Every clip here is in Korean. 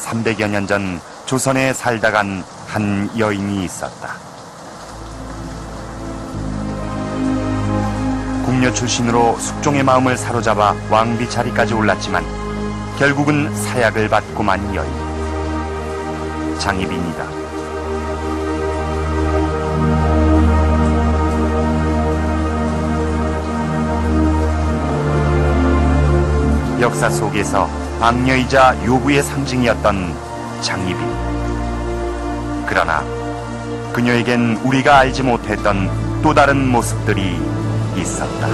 300여 년 전 조선에 살다 간 한 여인이 있었다. 궁녀 출신으로 숙종의 마음을 사로잡아 왕비 자리까지 올랐지만 결국은 사약을 받고 만 여인. 장희빈이다. 역사 속에서 악녀이자 요구의 상징이었던 장희빈. 그러나 그녀에겐 우리가 알지 못했던 또 다른 모습들이 있었다.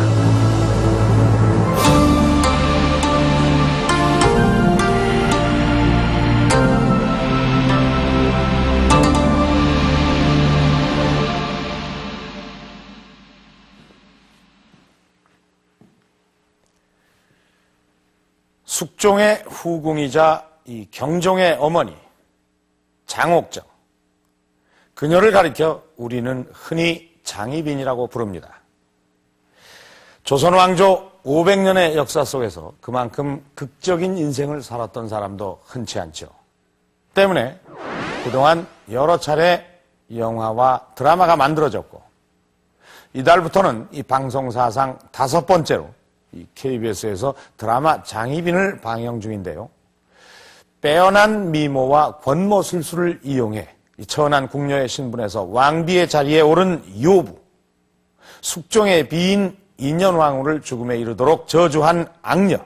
숙종의 후궁이자 이 경종의 어머니 장옥정, 그녀를 가리켜 우리는 흔히 장희빈이라고 부릅니다. 조선 왕조 500년의 역사 속에서 그만큼 극적인 인생을 살았던 사람도 흔치 않죠. 때문에 그동안 여러 차례 영화와 드라마가 만들어졌고, 이달부터는 이 방송사상 5번째로 이 KBS에서 드라마 장희빈을 방영 중인데요. 빼어난 미모와 권모술수를 이용해 이 천한 궁녀의 신분에서 왕비의 자리에 오른 요부, 숙종의 비인 인현왕후를 죽음에 이르도록 저주한 악녀.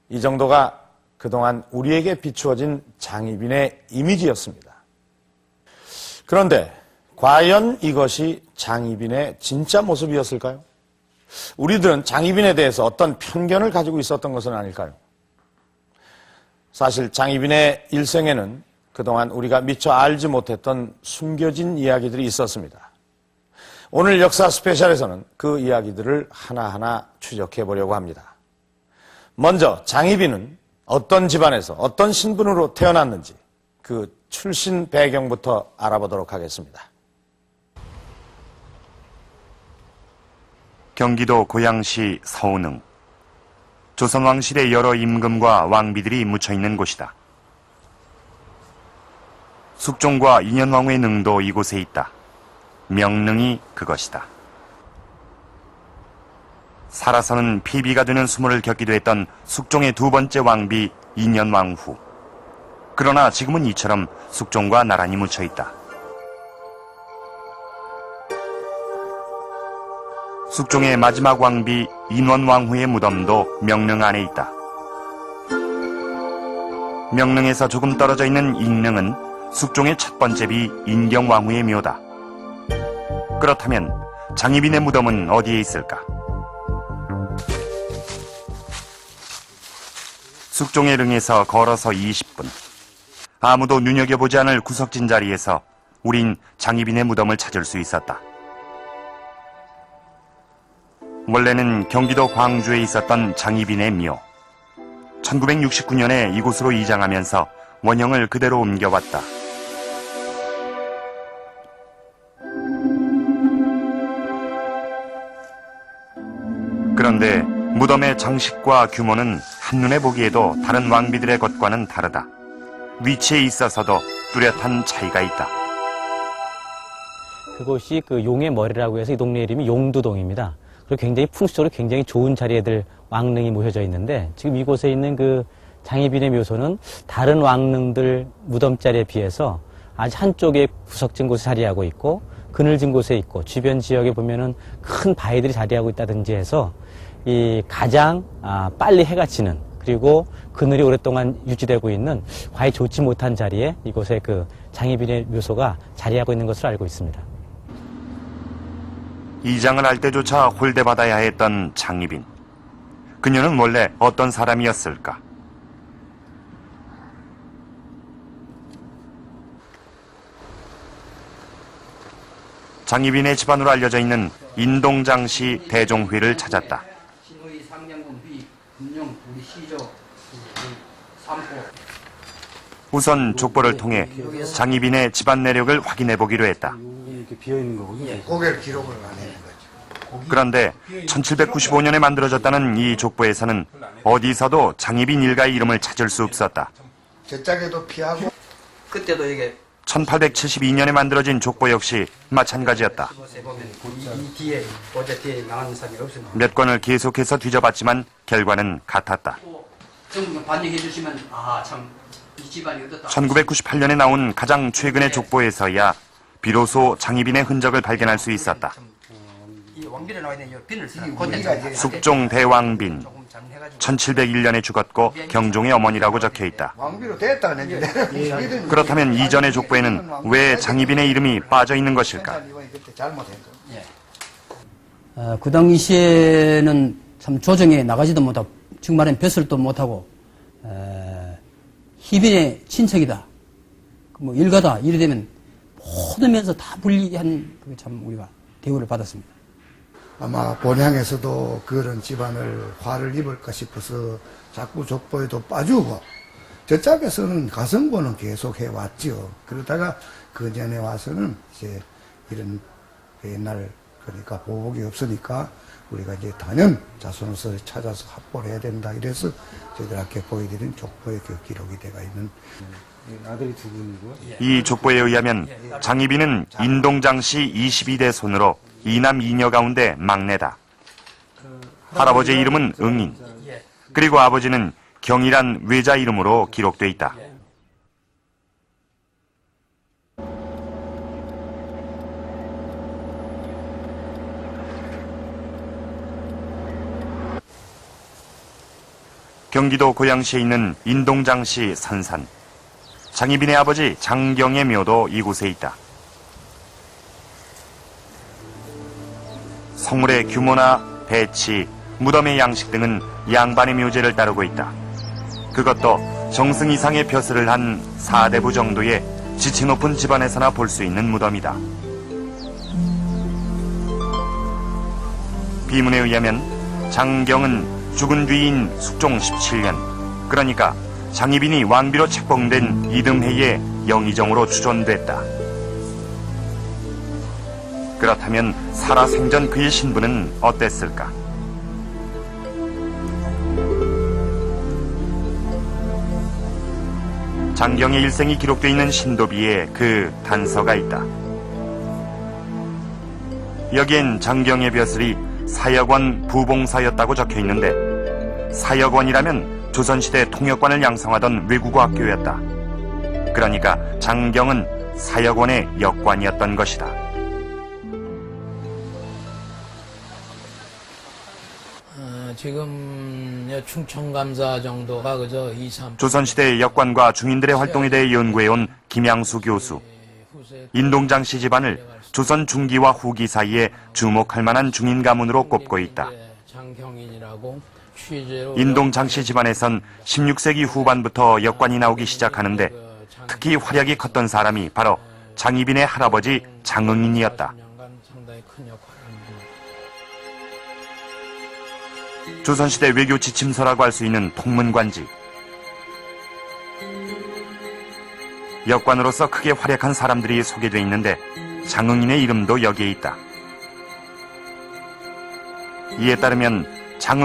이 정도가 그동안 우리에게 비추어진 장희빈의 이미지였습니다. 그런데 과연 이것이 장희빈의 진짜 모습이었을까요? 우리들은 장희빈에 대해서 어떤 편견을 가지고 있었던 것은 아닐까요? 사실 장희빈의 일생에는 그동안 우리가 미처 알지 못했던 숨겨진 이야기들이 있었습니다. 오늘 역사 스페셜에서는 그 이야기들을 하나하나 추적해 보려고 합니다. 먼저 장희빈은 어떤 집안에서 어떤 신분으로 태어났는지 그 출신 배경부터 알아보도록 하겠습니다. 경기도 고양시 서운흥. 조선왕실의 여러 임금과 왕비들이 묻혀있는 곳이다. 숙종과 인현왕후의 능도 이곳에 있다. 명능이 그것이다. 살아서는 폐비가 되는 수모를 겪기도 했던 숙종의 두 번째 왕비 인현왕후. 그러나 지금은 이처럼 숙종과 나란히 묻혀있다. 숙종의 마지막 왕비 인원왕후의 무덤도 명릉 안에 있다. 명릉에서 조금 떨어져 있는 인릉은 숙종의 첫 번째 비 인경왕후의 묘다. 그렇다면 장희빈의 무덤은 어디에 있을까? 숙종의 릉에서 걸어서 20분. 아무도 눈여겨보지 않을 구석진 자리에서 우린 장희빈의 무덤을 찾을 수 있었다. 원래는 경기도 광주에 있었던 장희빈의 묘. 1969년에 이곳으로 이장하면서 원형을 그대로 옮겨왔다. 그런데 무덤의 장식과 규모는 한눈에 보기에도 다른 왕비들의 것과는 다르다. 위치에 있어서도 뚜렷한 차이가 있다. 그곳이 그 용의 머리라고 해서 이 동네 이름이 용두동입니다. 그리고 굉장히 풍수적으로 굉장히 좋은 자리에들 왕릉이 모여져 있는데, 지금 이곳에 있는 그 장희빈의 묘소는 다른 왕릉들 무덤자리에 비해서 아주 한쪽에 구석진 곳에 자리하고 있고 그늘진 곳에 있고 주변 지역에 보면은 큰 바위들이 자리하고 있다든지 해서 이 가장 빨리 해가 지는, 그리고 그늘이 오랫동안 유지되고 있는 과히 좋지 못한 자리에 이곳에 그 장희빈의 묘소가 자리하고 있는 것으로 알고 있습니다. 이장을 할 때조차 홀대받아야 했던 장희빈. 그녀는 원래 어떤 사람이었을까? 장희빈의 집안으로 알려져 있는 인동장시 대종회를 찾았다. 신의 상량군 휘 금령 우리 시조 삼포. 우선 족보를 통해 장희빈의 집안 내력을 확인해 보기로 했다. 이렇게 비어 있는 거군요. 고개를 기록을 안 해는 거죠. 그런데 1795년에 만들어졌다는 이 족보에서는 어디서도 장희빈 일가의 이름을 찾을 수 없었다. 저짝에도 피하고 그때도 이게 1872년에 만들어진 족보 역시 마찬가지였다. 집어서 보면 이 뒤에 어제 뒤에 나가는 사람이 없습니다. 몇 권을 계속해서 뒤져봤지만 결과는 같았다. 정부 반영해 주시면 참 이 집안이 어떻다. 1998년에 나온 가장 최근의 족보에서야 비로소 장희빈의 흔적을 발견할 수 있었다. 이 왕비에 나와 있는 이 빈을 쓰는 우리가 이제 숙종 대왕빈, 조금 잘해가지고 1701년에 죽었고 경종의 어머니라고 적혀 있다. 왕비로 됐다는 얘기인데 그렇다면 이전의 족보에는 왜 장희빈의 이름이 빠져 있는 것일까? 그때 잘못했죠. 그 당시에는 참 조정에 나가지도 못하고, 즉 말하면 벼슬도 못하고, 희빈의 친척이다. 뭐 일가다. 이래 되면 모든 면에서 다 불리한, 그게 참 우리가 대우를 받았습니다. 아마 본향에서도 그런 집안을 화를 입을까 싶어서 자꾸 족보에도 빠지고 저짝에서는 가성보는 계속 해왔죠. 그러다가 그 전에 와서는 이제 이런 그 옛날 그러니까 보복이 없으니까 우리가 이제 단연 자손을 찾아서 확보를 해야 된다. 이래서 저희들한테 보여드린 족보에 그 기록이 되어 있는 이 족보에 의하면 장희빈은 인동장씨 22대 손으로 이남 이녀 가운데 막내다. 할아버지의 이름은 응인, 그리고 아버지는 경이란 외자 이름으로 기록돼 있다. 경기도 고양시에 있는 인동장씨 산산. 장희빈의 아버지 장경의 묘도 이곳에 있다. 성물의 규모나 배치, 무덤의 양식 등은 양반의 묘제를 따르고 있다. 그것도 정승 이상의 벼슬을 한 4대부 정도의 지체 높은 집안에서나 볼 수 있는 무덤이다. 비문에 의하면 장경은 죽은 뒤인 숙종 17년, 그러니까 장희빈이 왕비로 책봉된 이듬해에 영의정으로 추존됐다. 그렇다면 살아생전 그의 신분은 어땠을까? 장경의 일생이 기록되어 있는 신도비에 그 단서가 있다. 여기엔 장경의 벼슬이 사역원 부봉사였다고 적혀 있는데, 사역원이라면 조선시대 통역관을 양성하던 외국어 학교였다. 그러니까 장경은 사역원의 역관이었던 것이다. 지금 충청감사 정도가 그저 2, 3. 조선시대 역관과 중인들의 활동에 대해 연구해온 김양수 교수. 인동장씨 집안을 조선 중기와 후기 사이에 주목할 만한 중인 가문으로 꼽고 있다. 장경인이라고 취재로 인동장씨 집안에선 16세기 후반부터 역관이 나오기 시작하는데 특히 활약이 컸던 사람이 바로 장희빈의 할아버지 장응인이었다. 상당히 큰 역할을 합니다. 조선시대 외교 지침서라고 할 수 있는 통문관지. 역관으로서 크게 활약한 사람들이 소개되어 있는데 장응인의 이름도 여기에 있다. 이에 따르면